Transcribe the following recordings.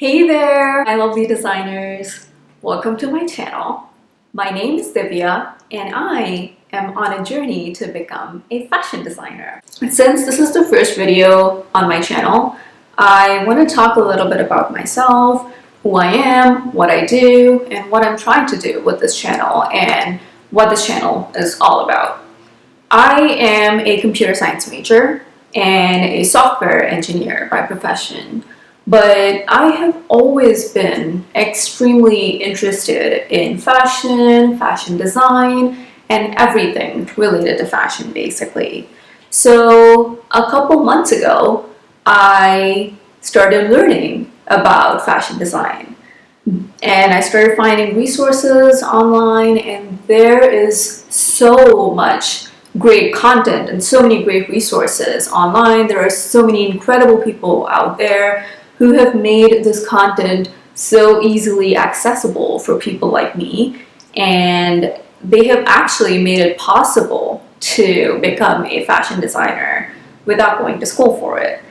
Hey there, my lovely designers. Welcome to my channel. My name is Divya and I am on a journey to become a fashion designer. Since this is the first video on my channel, I want to talk a little bit about myself, who I am, what I do, and what I'm trying to do with this channel and what this channel is all about. I am a computer science major and a software engineer by profession. But I have always been extremely interested in fashion design, and everything related to fashion, basically. So a couple months ago, I started learning about fashion design. And I started finding resources online, and there is so much great content and so many great resources online. There are so many incredible people out there who have made this content so easily accessible for people like me, and they have actually made it possible to become a fashion designer without going to school for it.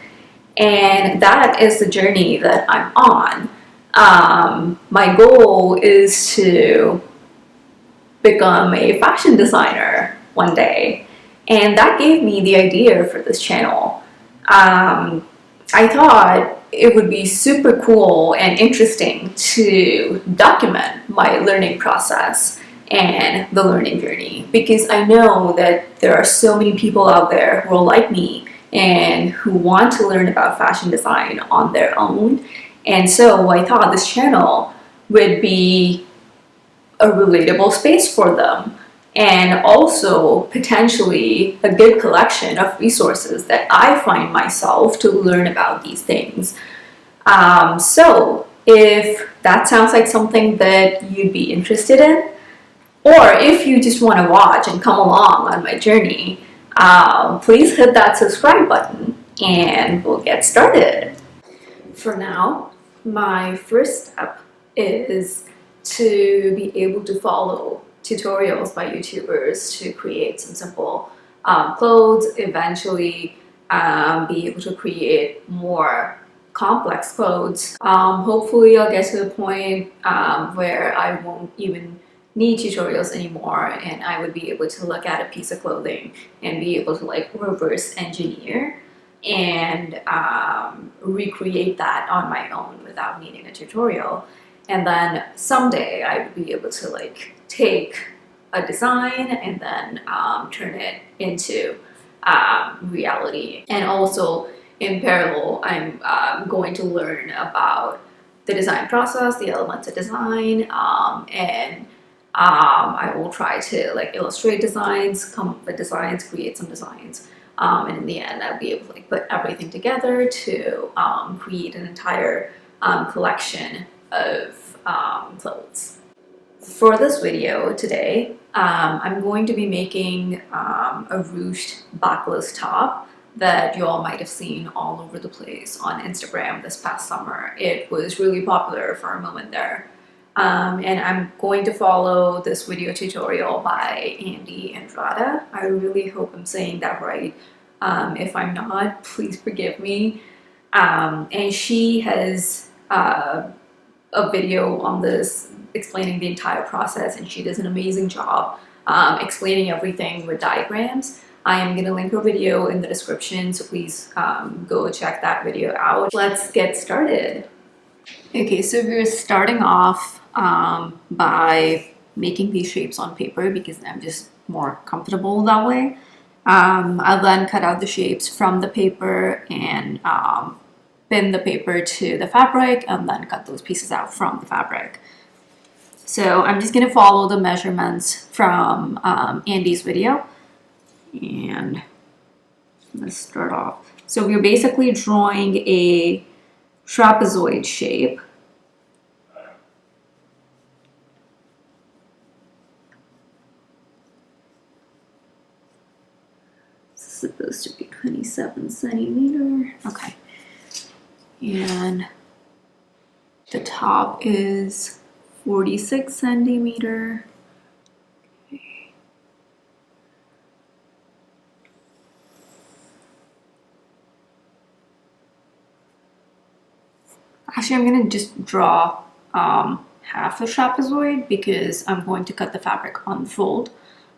And that is the journey that I'm on. My goal is to become a fashion designer one day, and that gave me the idea for this channel. I thought it would be super cool and interesting to document my learning process and the learning journey, because I know that there are so many people out there who are like me and who want to learn about fashion design on their own. And so I thought this channel would be a relatable space for them, and also potentially a good collection of resources that I find myself to learn about these things. So if that sounds like something that you'd be interested in, or if you just want to watch and come along on my journey, please hit that subscribe button and we'll get started. For now, my first step is to be able to follow tutorials by YouTubers to create some simple clothes, eventually be able to create more complex clothes. Hopefully I'll get to the point where I won't even need tutorials anymore, and I would be able to look at a piece of clothing and be able to like reverse engineer and recreate that on my own without needing a tutorial. And then someday I would be able to like take a design and then turn it into reality. And also in parallel, I'm going to learn about the design process, the elements of design, and I will try to like illustrate designs, come up with designs, create some designs. And in the end, I'll be able to like put everything together to create an entire collection of clothes. For this video today, I'm going to be making a ruched backless top that you all might have seen all over the place on Instagram this past summer. It was really popular for a moment there. And I'm going to follow this video tutorial by Andie Andrada. I really hope I'm saying that right. If I'm not, please forgive me. And she has a video on this explaining the entire process, and she does an amazing job explaining everything with diagrams. I am going to link her video in the description, so please go check that video out. Let's get started. Okay, so we're starting off by making these shapes on paper because I'm just more comfortable that way. I'll then cut out the shapes from the paper and pin the paper to the fabric and then cut those pieces out from the fabric. So I'm just going to follow the measurements from Andie's video, and let's start off. So we're basically drawing a trapezoid shape. It's supposed to be 27 centimeter. Okay. And the top is 46 centimeter. Okay. Actually, I'm going to just draw half a trapezoid because I'm going to cut the fabric on the fold,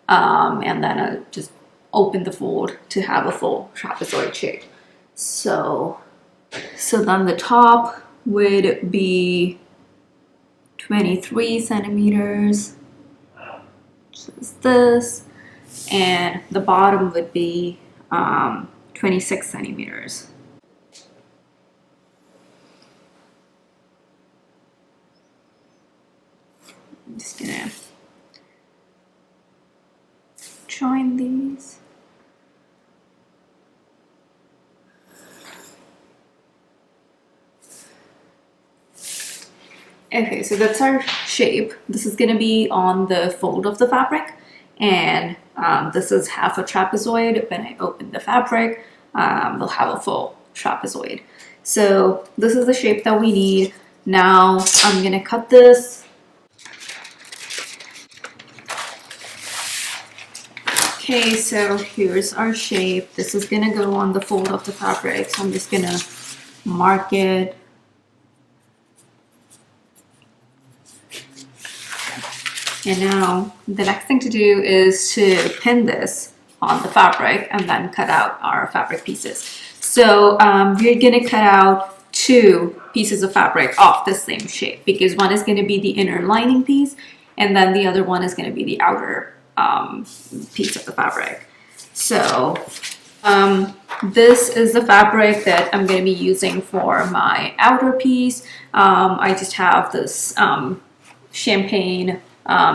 and then I'll just open the fold to have a full trapezoid shape. So then the top would be 23 centimeters, which is this, and the bottom would be 26 centimeters. I'm just gonna join these. Okay, so that's our shape. This is gonna be on the fold of the fabric, and this is half a trapezoid. When I open the fabric, we'll have a full trapezoid. So this is the shape that we need. Now I'm gonna cut this. Okay, so here's our shape. This is gonna go on the fold of the fabric, so I'm just gonna mark it. And now the next thing to do is to pin this on the fabric and then cut out our fabric pieces. So we're gonna cut out 2 pieces of fabric off the same shape, because one is gonna be the inner lining piece and then the other one is gonna be the outer piece of the fabric. So this is the fabric that I'm going to be using for my outer piece. I just have this champagne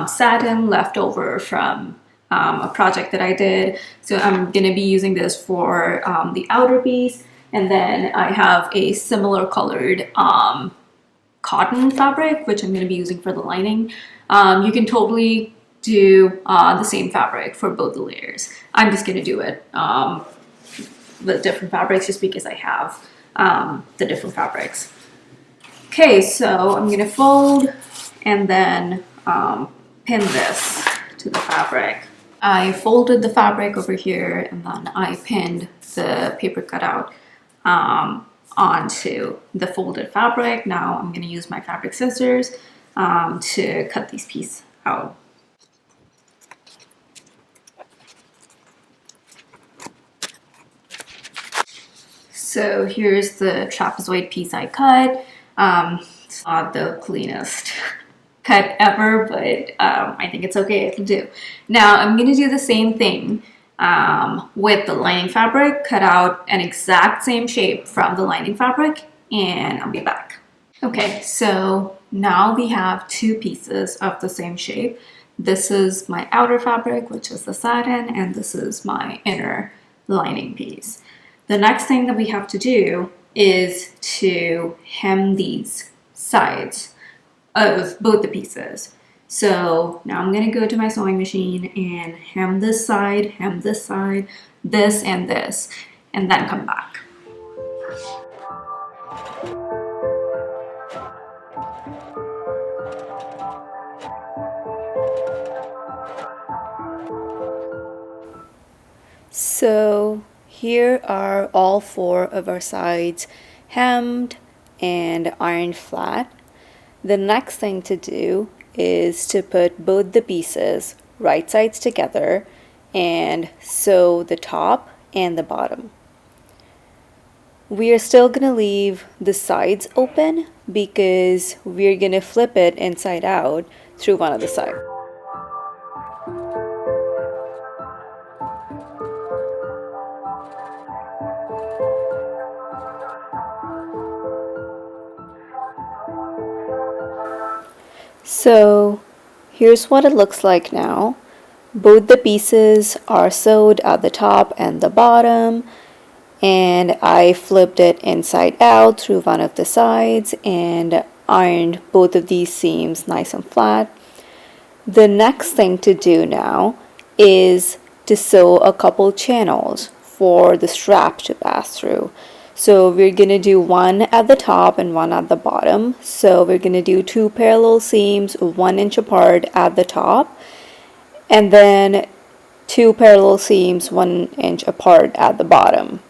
satin left over from a project that I did. So I'm going to be using this for the outer piece. And then I have a similar colored cotton fabric, which I'm going to be using for the lining. You can totally do the same fabric for both the layers. I'm just going to do it with different fabrics just because I have the different fabrics. Okay, so I'm going to fold and then pin this to the fabric. I folded the fabric over here and then I pinned the paper cutout onto the folded fabric. Now I'm going to use my fabric scissors to cut these pieces out. So here's the trapezoid piece I cut. It's not the cleanest cut ever, but I think it's okay, I can do. Now I'm gonna do the same thing with the lining fabric, cut out an exact same shape from the lining fabric, and I'll be back. Okay, so now we have 2 pieces of the same shape. This is my outer fabric, which is the satin, and this is my inner lining piece. The next thing that we have to do is to hem these sides of both the pieces. So now I'm going to go to my sewing machine and hem this side, this and this, and then come back. So here are all 4 of our sides hemmed and ironed flat. The next thing to do is to put both the pieces right sides together and sew the top and the bottom. We are still going to leave the sides open because we're going to flip it inside out through one of the sides. So here's what it looks like now. Both the pieces are sewed at the top and the bottom, and I flipped it inside out through one of the sides and ironed both of these seams nice and flat. The next thing to do now is to sew a couple channels for the strap to pass through. So we're going to do one at the top and one at the bottom. So we're going to do 2 parallel seams 1 inch apart at the top, and then 2 parallel seams 1 inch apart at the bottom.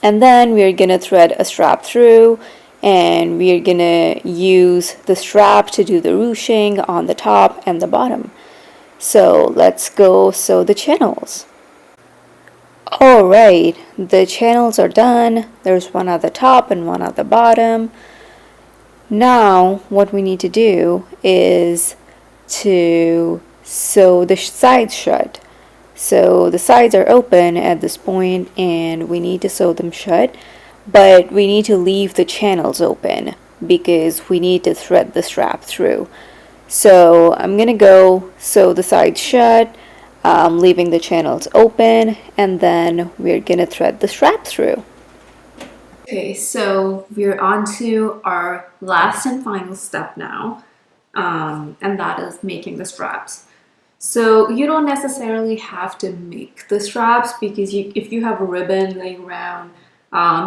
And then we're going to thread a strap through and we are gonna use the strap to do the ruching on the top and the bottom. So let's go sew the channels. Alright, the channels are done. There's one at the top and one at the bottom. Now what we need to do is to sew the sides shut. So the sides are open at this point and we need to sew them shut, but we need to leave the channels open because we need to thread the strap through. So I'm gonna go sew the sides shut, leaving the channels open, and then we're gonna thread the strap through. Okay, so we're on to our last and final step now, and that is making the straps. So you don't necessarily have to make the straps because if you have a ribbon laying around,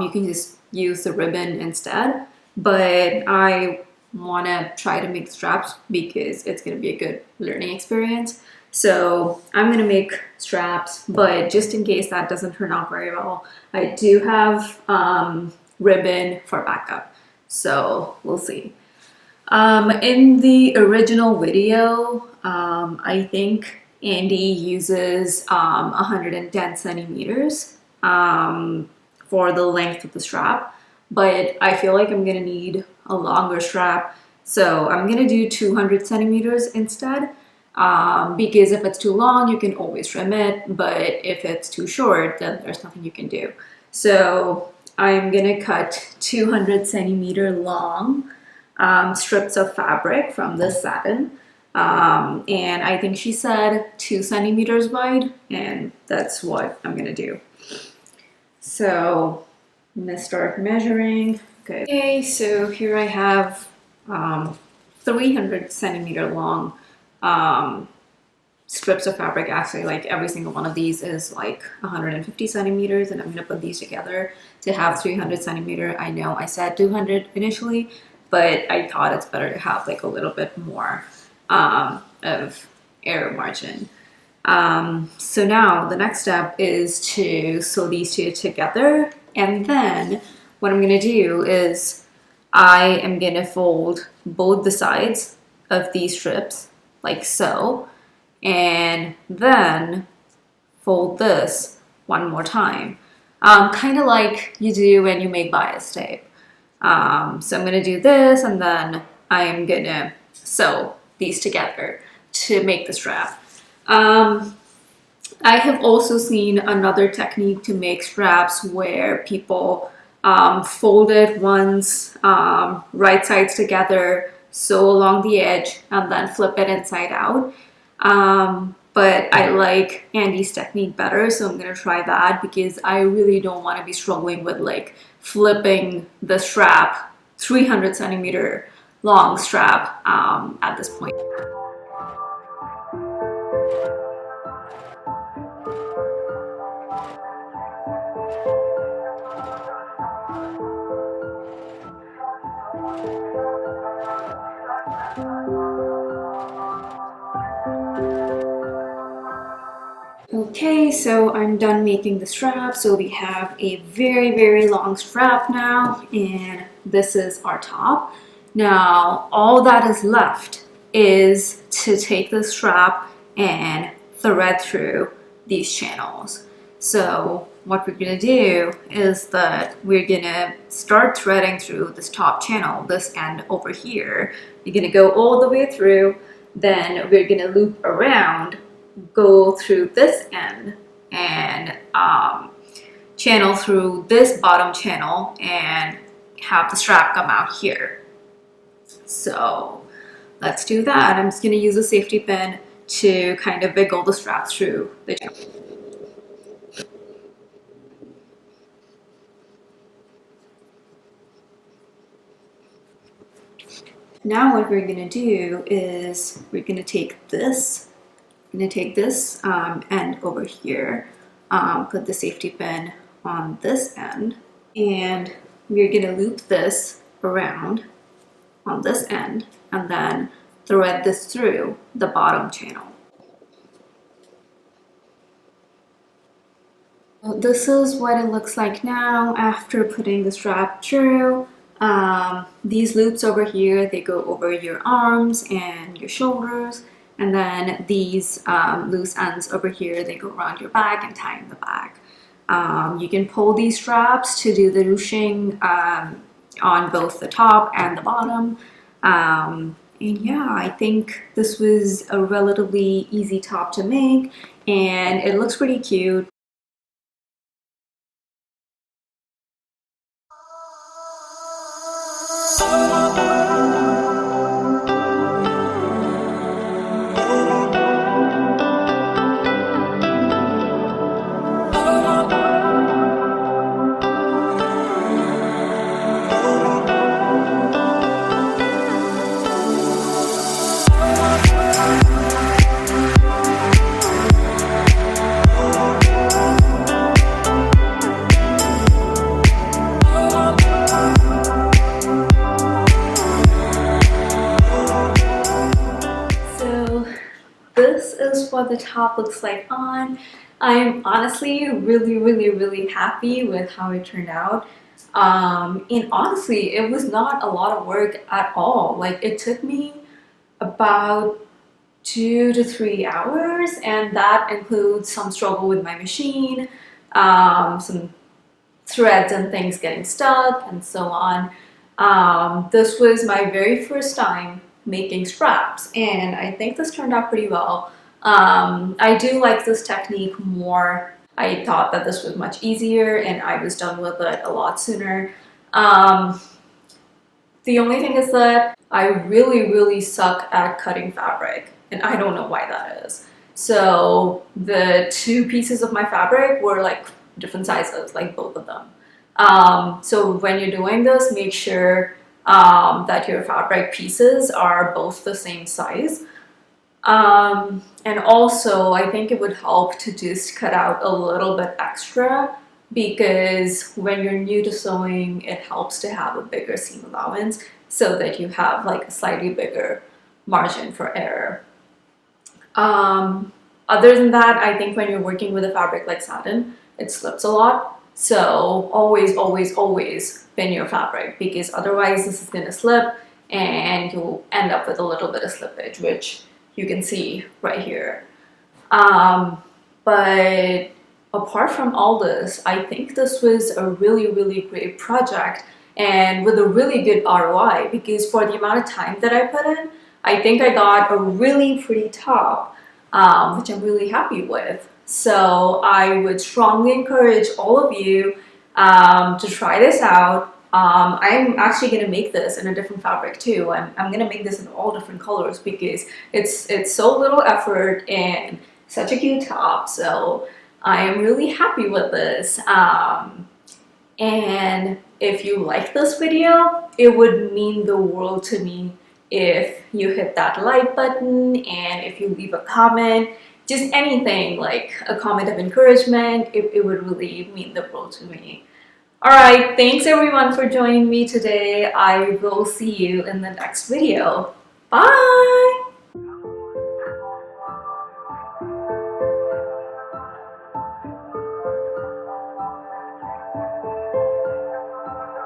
you can just use the ribbon instead. But I want to try to make straps because it's going to be a good learning experience. So I'm going to make straps, but just in case that doesn't turn out very well, I do have ribbon for backup. So we'll see. In the original video, I think Andie uses 110 centimeters for the length of the strap, but I feel like I'm gonna need a longer strap, so I'm gonna do 200 centimeters instead, because if it's too long, you can always trim it, but if it's too short, then there's nothing you can do. So I'm gonna cut 200 centimeter long strips of fabric from this satin. And I think she said 2 centimeters wide, and that's what I'm gonna do. So I'm gonna start measuring. Okay, so here I have 300 centimeter long strips of fabric. Actually, like every single one of these is like 150 centimeters, and I'm gonna put these together to have 300 centimeter. I know I said 200 initially, but I thought it's better to have like a little bit more of error margin. So now the next step is to sew these two together, and then what I'm gonna do is I am gonna fold both the sides of these strips like so, and then fold this one more time, kind of like you do when you make bias tape. So I'm gonna do this, and then I'm gonna sew these together to make the strap. I have also seen another technique to make straps where people fold it once, right sides together, sew along the edge, and then flip it inside out. But I like Andie's technique better, so I'm gonna try that because I really don't want to be struggling with like flipping the strap, 300 centimeter long strap at this point. Okay, so I'm done making the strap. So we have a very long strap now, and this is our top. Now, all that is left is to take the strap and thread through these channels. So what we're gonna do is that we're gonna start threading through this top channel, this end over here. We're gonna go all the way through, then we're gonna loop around, go through this end, and channel through this bottom channel and have the strap come out here. So let's do that. I'm just going to use a safety pin to kind of wiggle the strap through the channel. Now what we're going to do is we're going to take this end over here, put the safety pin on this end, and we're going to loop this around on this end and then thread this through the bottom channel. This is what it looks like now after putting the strap through. These loops over here, they go over your arms and your shoulders, and then these loose ends over here, they go around your back and tie in the back. You can pull these straps to do the ruching on both the top and the bottom. And yeah, I think this was a relatively easy top to make, and it looks pretty cute. This is what the top looks like on. I'm honestly really happy with how it turned out. And honestly, it was not a lot of work at all. Like, it took me about 2 to 3 hours, and that includes some struggle with my machine, some threads and things getting stuck, and so on. This was my very first time making straps, and I think this turned out pretty well. I do like this technique more. I thought that this was much easier and I was done with it a lot sooner. The only thing is that I really suck at cutting fabric, and I don't know why that is. So the two pieces of my fabric were like different sizes, like both of them. So when you're doing this, make sure that your fabric pieces are both the same size. And also, I think it would help to just cut out a little bit extra, because when you're new to sewing, it helps to have a bigger seam allowance so that you have like a slightly bigger margin for error. Other than that, I think when you're working with a fabric like satin, it slips a lot. So always pin your fabric, because otherwise this is going to slip and you'll end up with a little bit of slippage, which you can see right here. But apart from all this, I think this was a really great project, and with a really good ROI, because for the amount of time that I put in, I think I got a really pretty top, which I'm really happy with. So I would strongly encourage all of you to try this out. I'm actually going to make this in a different fabric too. I'm going to make this in all different colors, because it's so little effort and such a cute top. So I am really happy with this. And if you like this video, it would mean the world to me if you hit that like button, and if you leave a comment, just anything, like a comment of encouragement, it would really mean the world to me. Alright, thanks everyone for joining me today. I will see you in the next video. Bye!